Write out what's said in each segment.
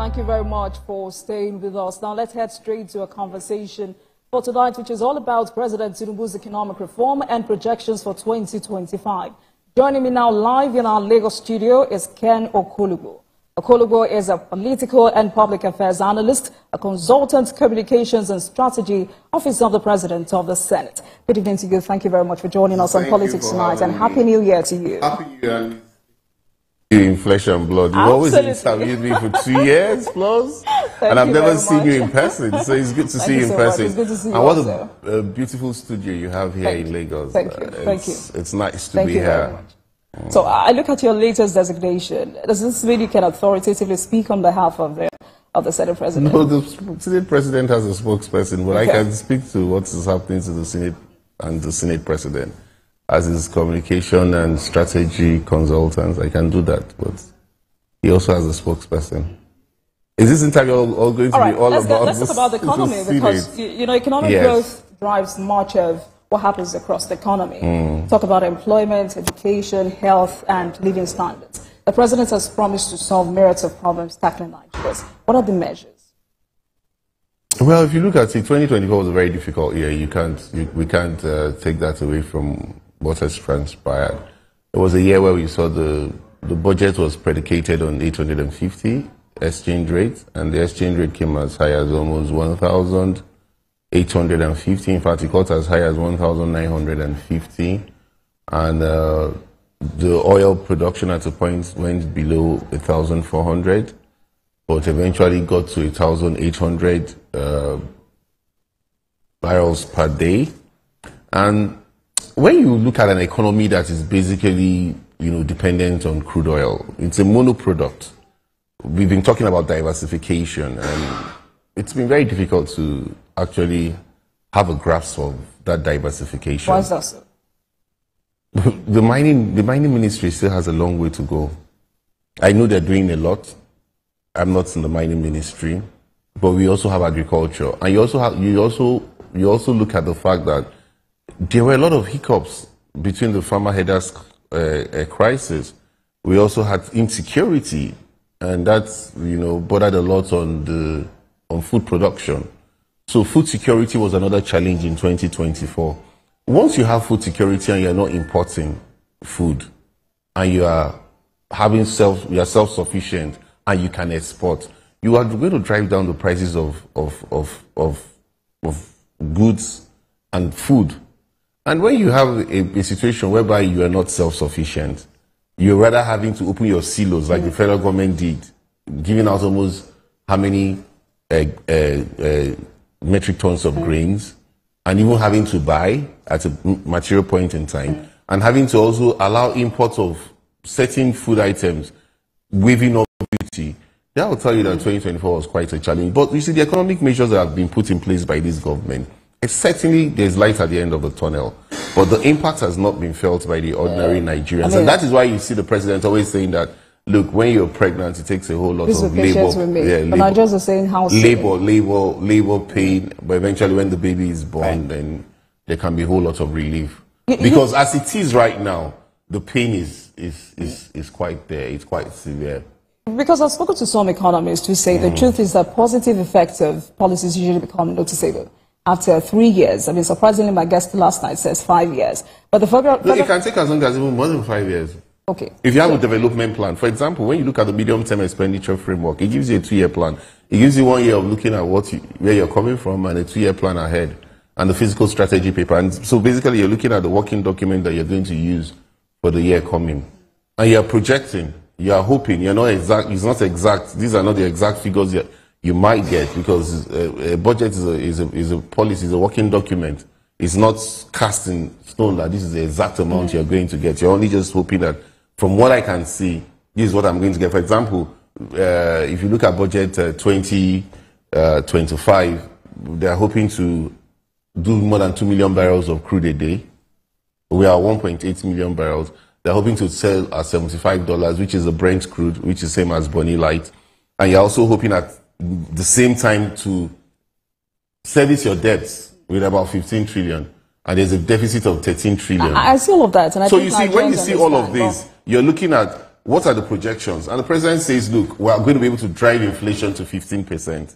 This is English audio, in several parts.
Thank you very much for staying with us. Now let's head straight to a conversation for tonight, which is all about President Tinubu's economic reform and projections for 2025. Joining me now live in our Lagos studio is Ken Okolugbo. Okolugbo is a political and public affairs analyst, a consultant, communications and strategy officer of the President of the Senate. Good evening to you. Thank you very much for joining us on Politics Tonight, and Happy New Year to you. Happy New Year. In flesh and blood. You've always interviewed me for 2 years plus, and I've never seen you in person, so it's good to see you in person. It's good to see you and what also. a beautiful studio you have here in Lagos. Thank you. Thank you. It's nice to be here. Very much. So I look at your latest designation. Does this mean you can authoritatively speak on behalf of the Senate President? No, the Senate President has a spokesperson, but I can speak to what is happening to the Senate and the Senate President. As his communication and strategy consultants, I can do that, but he also has a spokesperson. Is this interview all going to be all about? Let's talk about the economy, because you know economic growth drives much of what happens across the economy. Talk about employment, education, health, and living standards. The president has promised to solve myriads of problems tackling Nigeria. What are the measures? Well, if you look at it, 2024 was a very difficult year. We can't take that away from what has transpired. It was a year where we saw the budget was predicated on 850 exchange rate, and the exchange rate came as high as almost 1,850. In fact, it got as high as 1,950, and the oil production at a point went below 1,400, but eventually got to 1,800 barrels per day. And when you look at an economy that is basically, dependent on crude oil, it's a monoproduct. We've been talking about diversification, and it's been very difficult to actually have a grasp of that diversification. Why is that so? The mining ministry still has a long way to go. I know they're doing a lot. I'm not in the mining ministry, but we also have agriculture, and you also look at the fact that there were a lot of hiccups between the farmer headers crisis. We also had insecurity, and that's bordered a lot on food production. So food security was another challenge in 2024. Once you have food security and you're not importing food, and you are self-sufficient and you can export, you are going to drive down the prices of goods and food. And when you have a situation whereby you are not self-sufficient, you're rather having to open your silos like the federal government did, giving out almost how many metric tons of grains, and even having to buy at a material point in time, and having to also allow imports of certain food items, waiving off duty. That will tell you that 2024 was quite a challenge. But you see, the economic measures that have been put in place by this government, certainly there's light at the end of the tunnel, but the impact has not been felt by the ordinary Nigerians. And that is why you see the president always saying that, look, when you're pregnant, it takes a whole lot of labor. But Nigerians are saying how labor pain, but eventually when the baby is born, then there can be a whole lot of relief. Because as it is right now, the pain is quite there, it's quite severe. Because I've spoken to some economists who say the truth is that positive effects of policies usually become noticeable after 3 years. I mean, surprisingly, my guest last night says 5 years. But the federal... it can take as long as even more than 5 years. Okay. If you have a development plan, for example, when you look at the medium-term expenditure framework, it gives you a 2-year plan. It gives you 1 year of looking at where you're coming from, and a 2-year plan ahead, and the physical strategy paper. And so basically, you're looking at the working document that you're going to use for the year coming. And you're projecting, you're hoping, you're not exact, it's not exact, these are not the exact figures you might get, because a budget is a policy, is a working document. It's not cast in stone that this is the exact amount you're going to get. You're only just hoping that, from what I can see, this is what I'm going to get. For example, if you look at budget 2025, they're hoping to do more than 2 million barrels of crude a day. We are 1.8 million barrels. They're hoping to sell at $75, which is a Brent crude, which is same as Bonny Light. And you're also hoping at the same time to service your debts with about 15 trillion. And there's a deficit of 13 trillion. I see all of that. And so you see, when you see all of this, you're looking at what are the projections? And the president says, look, we are going to be able to drive inflation to 15%.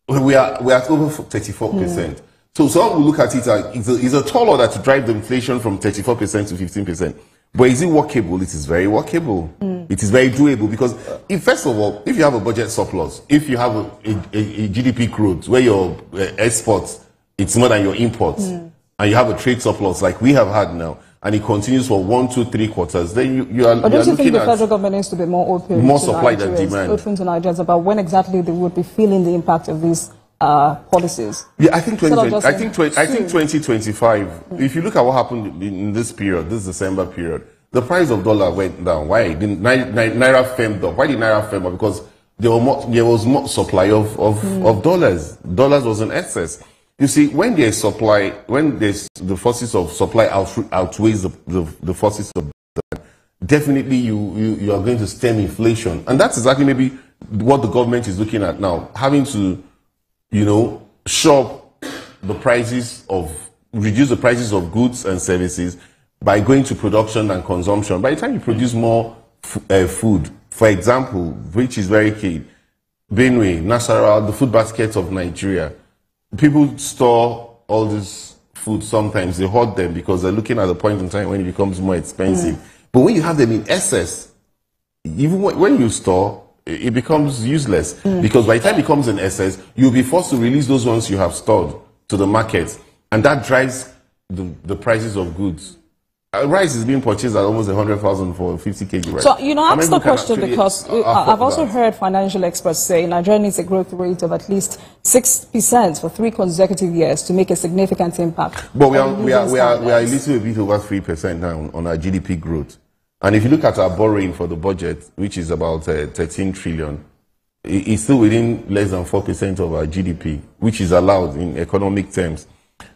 We are at over 34%. So some will look at it as it's a tall order to drive the inflation from 34% to 15%. But is it workable? It is very workable. It is very doable because, first of all, if you have a budget surplus, if you have a GDP growth where your exports, it's more than your imports, and you have a trade surplus like we have had now, and it continues for 1, 2, 3 quarters, then you are But don't you think the federal government needs to be more open? More supply than demand. Open to Nigerians about when exactly they would be feeling the impact of these policies? Yeah, I think 2025, if you look at what happened in this period, this December period, the price of dollar went down. Why? Naira firmed up. Why did Naira firm up? Because there was more supply of dollars. Dollars was in excess. You see, when there's supply, when there's the forces of supply outweighs the forces of demand, definitely you are going to stem inflation. And that's exactly maybe what the government is looking at now, having to, shop the prices reduce the prices of goods and services by going to production and consumption. By the time you produce more food, for example, which is very key, Benue, Nasarawa, the food baskets of Nigeria, people store all this food sometimes, they hoard them because they're looking at the point in time when it becomes more expensive. But when you have them in excess, even when you store, it becomes useless because by the time it comes in excess, you'll be forced to release those ones you have stored to the market, and that drives the prices of goods. Rice is being purchased at almost 100,000 for 50 kg rice. So, I asked the question because I've also heard financial experts say Nigeria needs a growth rate of at least 6% for 3 consecutive years to make a significant impact. But we are a little bit over 3% now on our GDP growth. And if you look at our borrowing for the budget, which is about 13 trillion, it's still within less than 4% of our GDP, which is allowed in economic terms.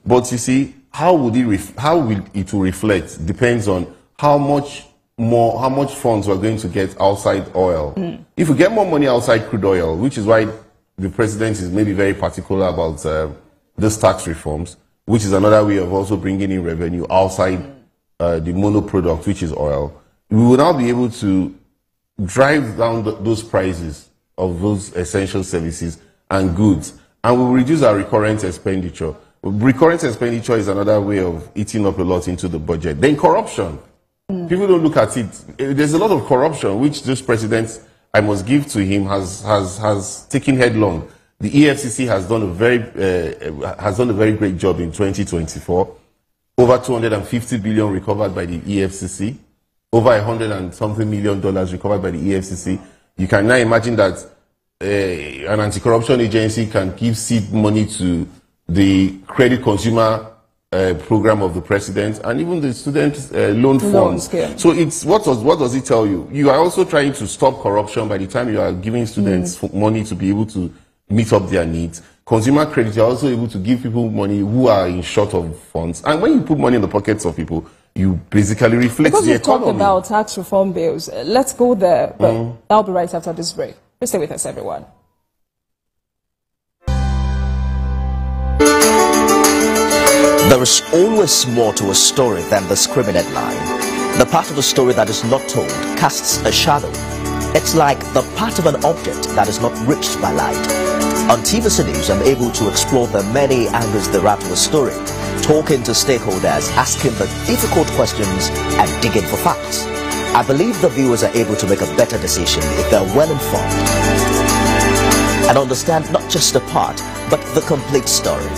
But you see, how will it reflect depends on how much funds we're going to get outside oil. If we get more money outside crude oil, which is why the president is maybe very particular about these tax reforms, which is another way of also bringing in revenue outside the mono product, which is oil, we will now be able to drive down those prices of those essential services and goods, and we will reduce our recurrent expenditure. Recurrent expenditure is another way of eating up a lot into the budget. Then corruption. People don't look at it. There's a lot of corruption, which this president, I must give to him, has taken headlong. The EFCC has done a very great job in 2024. Over 250 billion recovered by the EFCC. Over $100 and something million recovered by the EFCC. You can now imagine that an anti-corruption agency can give seed money to the credit consumer program of the president and even the student loan funds. So it's what does it tell you? You are also trying to stop corruption by the time you are giving students money to be able to meet up their needs. Consumer credit, you are also able to give people money who are in short of funds. And when you put money in the pockets of people, you basically reflect the economy. Because you talked about tax reform bills, let's go there, but I'll be right after this break. Please stay with us, everyone. There is always more to a story than the scrimmage line. The part of the story that is not told casts a shadow. It's like the part of an object that is not reached by light. On TVC News, I'm able to explore the many angles that wrap the story, talking to stakeholders, asking the difficult questions, and digging for facts. I believe the viewers are able to make a better decision if they're well informed and understand not just a part, but the complete story.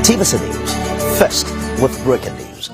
TVC News, first with breaking news.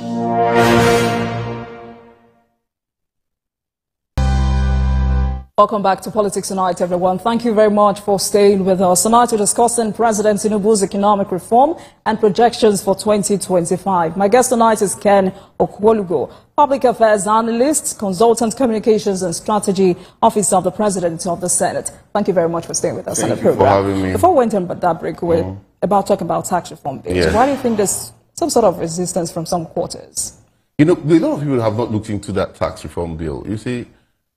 Welcome back to Politics Tonight, everyone. Thank you very much for staying with us. Tonight we're discussing President Tinubu's economic reform and projections for 2025. My guest tonight is Ken Okolugbo, Public Affairs Analyst, Consultant Communications and Strategy Officer of the President of the Senate. Thank you very much for staying with us on the program. For having me. Before we went on that breakaway, about talking about tax reform bills, why do you think there's some sort of resistance from some quarters? You know, a lot of people have not looked into that tax reform bill. You see,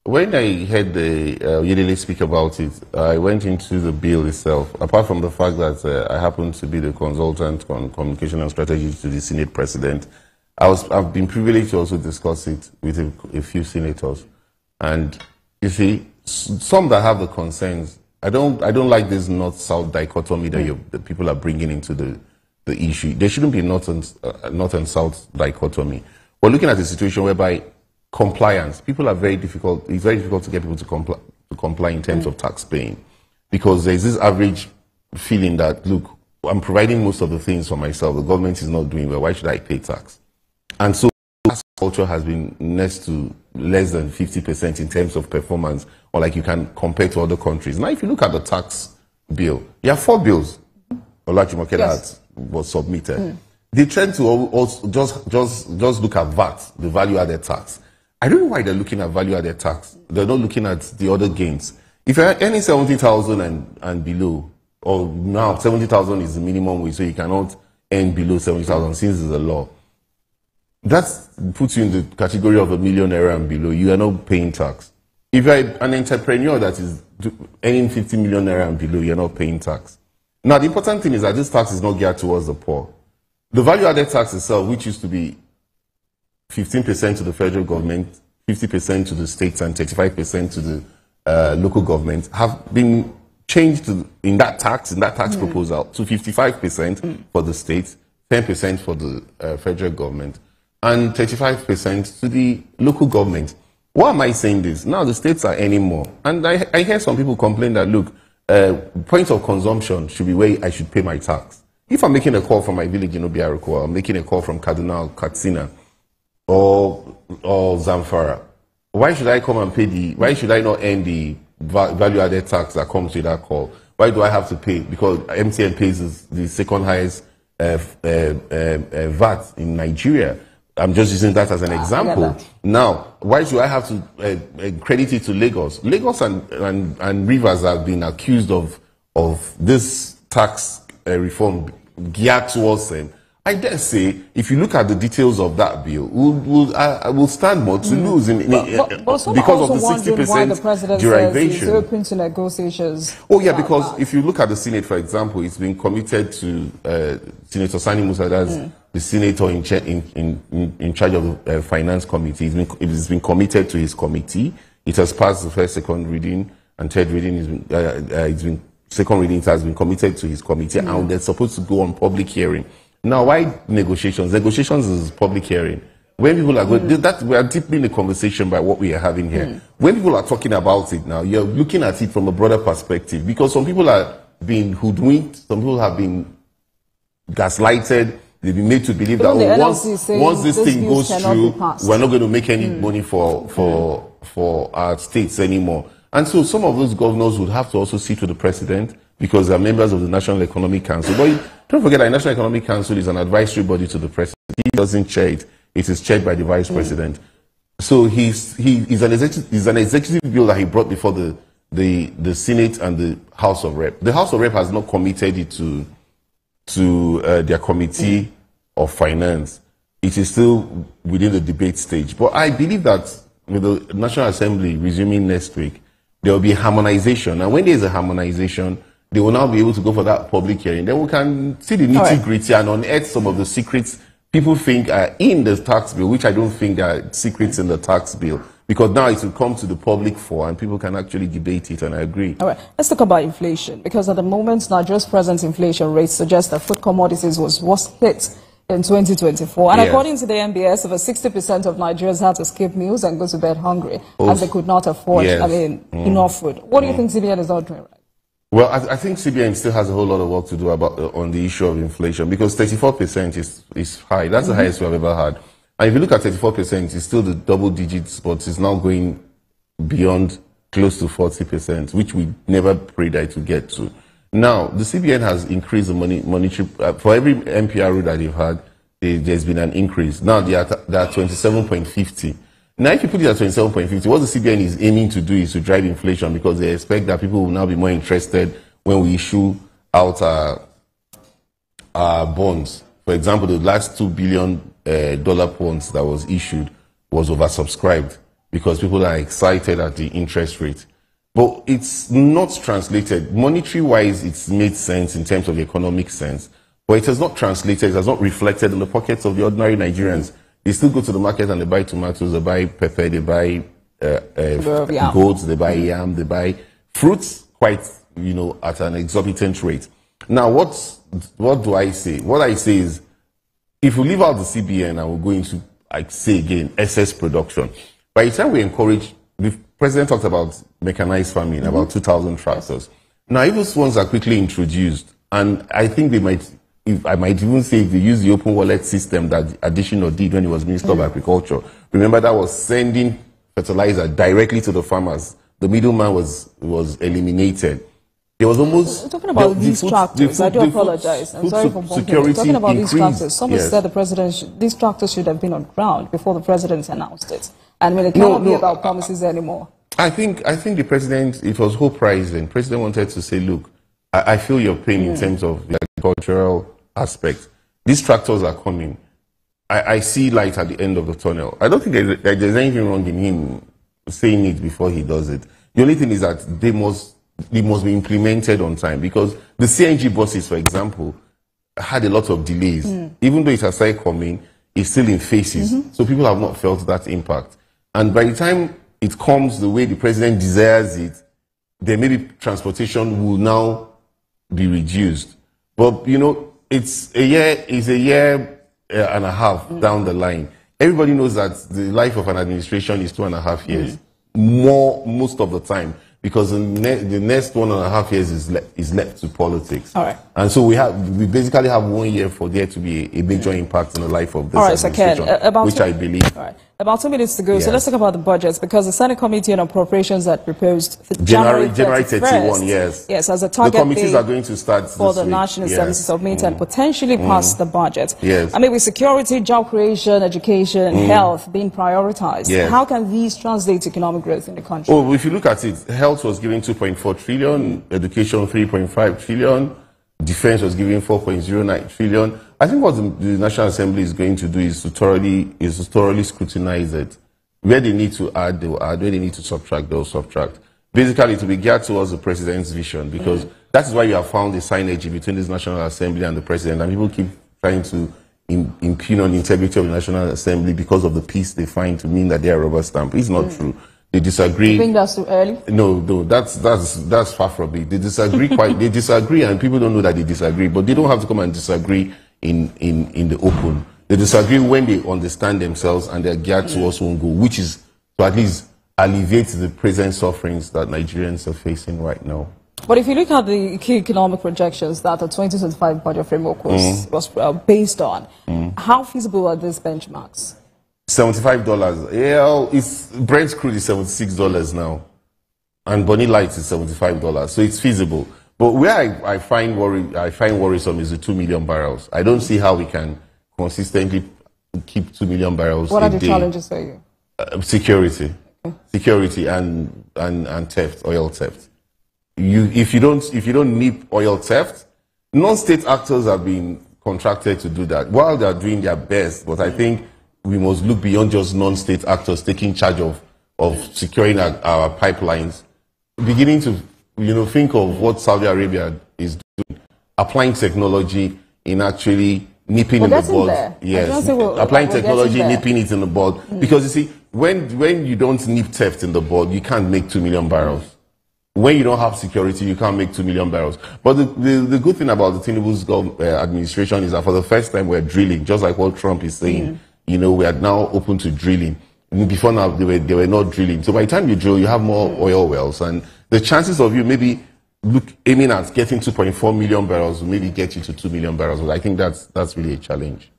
when I heard the Yedele speak about it, I went into the bill itself. Apart from the fact that I happen to be the consultant on communication and strategy to the Senate President, I've been privileged to also discuss it with a few senators. And you see, some that have the concerns, I don't like this north-south dichotomy that that people are bringing into the issue. There shouldn't be north and south dichotomy. We're looking at a situation whereby compliance, people are very difficult. It's very difficult to get people to comply in terms of tax paying, because there's this average feeling that, look, I'm providing most of the things for myself. The government is not doing well. Why should I pay tax? And so tax culture has been next to less than 50% in terms of performance, or like you can compare to other countries. Now, if you look at the tax bill, you have 4 bills that was submitted. They tend to also just look at VAT, the value-added tax. I don't know why they're looking at value-added tax. They're not looking at the other gains. If you're earning 70,000 and below, or now 70,000 is the minimum wage, so you cannot earn below 70,000 since it's a law. That puts you in the category of a millionaire and below. You are not paying tax. If you're an entrepreneur that is earning 50 million naira and below, you're not paying tax. Now, the important thing is that this tax is not geared towards the poor. The value-added tax itself, which used to be 15% to the federal government, 50% to the states, and 35% to the local government, have been changed in that tax proposal to 55% for the states, 10% for the federal government, and 35% to the local government. Why am I saying this? Now the states are earning more. And I hear some people complain that, look, point of consumption should be where I should pay my tax. If I'm making a call from my village in Obiaroko, or I'm making a call from Kaduna or Katsina or Zamfara, why should I come and pay why should I not earn the value-added tax that comes with that call? Why do I have to pay? Because MTN pays the second highest VAT in Nigeria. I'm just using that as an example. Now, why should I have to credit it to Lagos? Lagos and Rivers have been accused of this tax reform geared towards them. I dare say, if you look at the details of that bill, we'll stand more to lose because of the 60% derivation. He's open to negotiations. Oh yeah, because if you look at the Senate, for example, it's been committed to Senator Sani Musa, that's the senator in charge of the finance committee. It's been committed to his committee. It has passed the first, second reading, and third reading. Second reading, it has been committed to his committee, and they're supposed to go on public hearing. Now, why negotiations? Negotiations is public hearing. When people are going, we are deeply in the conversation by what we are having here. When people are talking about it now, you're looking at it from a broader perspective, because some people are being hoodwinked, some people have been gaslighted, they've been made to believe that once this thing goes through, we're not going to make any money for our states anymore. And so some of those governors would have to also sit with the president, because they're members of the National Economic Council. But don't forget that the National Economic Council is an advisory body to the president. He doesn't chair it. It is chaired by the vice president. So he's an executive bill that he brought before the Senate and the House of Rep. The House of Rep has not committed it to their committee of finance. It is still within the debate stage. But I believe that with the National Assembly resuming next week, there will be harmonization. And when there is a harmonization, they will now be able to go for that public hearing. Then we can see the nitty-gritty and unearth some of the secrets people think are in the tax bill, which I don't think are secrets in the tax bill. Because now it will come to the public for, and people can actually debate it, and I agree. All right, let's talk about inflation. Because at the moment, Nigeria's present inflation rate suggests that food commodities was worst hit in 2024. And according to the MBS, over 60% of Nigerians had to skip meals and go to bed hungry, as they could not afford, enough food. What do you think CBN is not doing right? Well, I think CBN still has a whole lot of work to do on the issue of inflation, because 34% is high. That's the highest we've ever had. And if you look at 34%, it's still the double digits, but it's now going beyond close to 40%, which we never prayed that it would get to. Now, the CBN has increased the monetary, for every MPR that they've had, there's been an increase. Now they are at 27.50. Now, if you put it at 27.50, what the CBN is aiming to do is to drive inflation, because they expect that people will now be more interested when we issue out our bonds. For example, the last $2 billion bonds that was issued was oversubscribed, because people are excited at the interest rate. But it's not translated. Monetary-wise, it's made sense in terms of the economic sense, but it has not translated, it has not reflected in the pockets of the ordinary Nigerians. They still go to the market and they buy tomatoes, they buy pepper, they buy goats, they buy yam, they buy fruits quite, at an exorbitant rate. Now, what do I say? What I say is, if we leave out the CBN and we're going to, say again, excess production, by the time we encourage, the president talked about mechanized farming, about 2,000 tractors. Now, if those ones are quickly introduced, and I think they might, I might even say if they use the open wallet system that Additional did when he was Minister of Agriculture. Remember, that was sending fertilizer directly to the farmers. The middleman was eliminated. There was almost... We're talking about these tractors. I do apologize. I'm sorry for bumping. We're talking about these tractors. Someone said the president, these tractors should have been on ground before the president announced it. And it cannot be about promises anymore. I think the president, it was whole pricing. The president wanted to say, look, I feel your pain in terms of the agricultural aspect. These tractors are coming. I see light at the end of the tunnel. I don't think there's anything wrong in him saying it before he does it. The only thing is that they must be implemented on time, because the CNG buses, for example, had a lot of delays. Even though it has started coming, it's still in phases. So people have not felt that impact. And by the time it comes the way the president desires it, then maybe transportation will now be reduced. But, it's a year and a half down the line. Everybody knows that the life of an administration is 2.5 years. Most of the time. Because the next 1.5 years is left to politics. All right. And so we basically have 1 year for there to be a major impact in the life of this administration, which I believe. All right. About 2 minutes to go, so let's talk about the budgets, because the Senate Committee on Appropriations had proposed January 31, yes, as a target. The committees are going to start for the National Assembly to submit and potentially pass the budget. Yes. I mean, with security, job creation, education, health being prioritized, how can these translate to economic growth in the country? Oh, if you look at it, health was given 2.4 trillion, education 3.5 trillion, defense was given 4.09 trillion. I think what the National Assembly is going to do is to thoroughly scrutinize it. Where they need to add, they will add. Where they need to subtract, they will subtract. Basically, to be geared towards the president's vision, because that is why you have found a synergy between this National Assembly and the president. And people keep trying to impugn on the integrity of the National Assembly because of the peace they find to mean that they are rubber stamp. It's not true. They disagree. You think that's too early? No, that's far from it. They disagree they disagree, and people don't know that they disagree, but they don't have to come and disagree in the open. They disagree when they understand themselves and they're geared towards one goal, which is to at least alleviate the present sufferings that Nigerians are facing right now. But if you look at the key economic projections that the 2025 budget framework was based on, how feasible are these benchmarks? $75. Yeah, Brent crude is $76 now, and Bonny Light is $75. So it's feasible. But where I find worrisome is the 2 million barrels. I don't see how we can consistently keep 2 million barrels. What are the challenges for you? Security, and theft, oil theft. If you don't nip oil theft, non-state actors have been contracted to do that. While they are doing their best, but I think we must look beyond just non-state actors taking charge of securing our pipelines, beginning to think of what Saudi Arabia is doing, applying technology in actually nipping in the bud. Yes, applying technology, nipping it in the bud. Because you see, when you don't nip theft in the bud, you can't make 2 million barrels. When you don't have security, you can't make 2 million barrels. But the good thing about the Tinubu's administration is that for the first time we're drilling, just like what Trump is saying. We are now open to drilling. Before now, they were not drilling. So by the time you drill, you have more oil wells. And the chances of you maybe aiming at getting 2.4 million barrels will maybe get you to 2 million barrels. But I think that's really a challenge.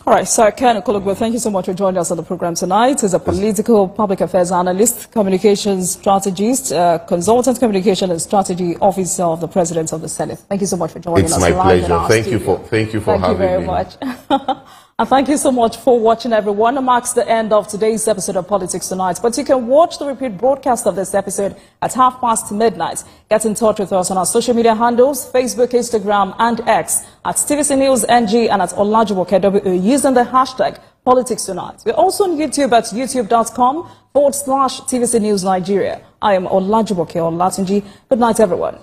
All right, Sir Ken Okolugbo, thank you so much for joining us on the program tonight. He's a political public affairs analyst, communications strategist, consultant communication and strategy officer of the President of the Senate. Thank you so much for joining us. It's my pleasure. Thank you for having me. Thank you very much. And thank you so much for watching, everyone. It marks the end of today's episode of Politics Tonight. But you can watch the repeat broadcast of this episode at midnight. Get in touch with us on our social media handles, Facebook, Instagram, and X at TVC News NG and at Okolugbo using the hashtag Politics Tonight. We're also on YouTube at youtube.com/TVC News Nigeria. I am Okolugbo Olatunji. Good night, everyone.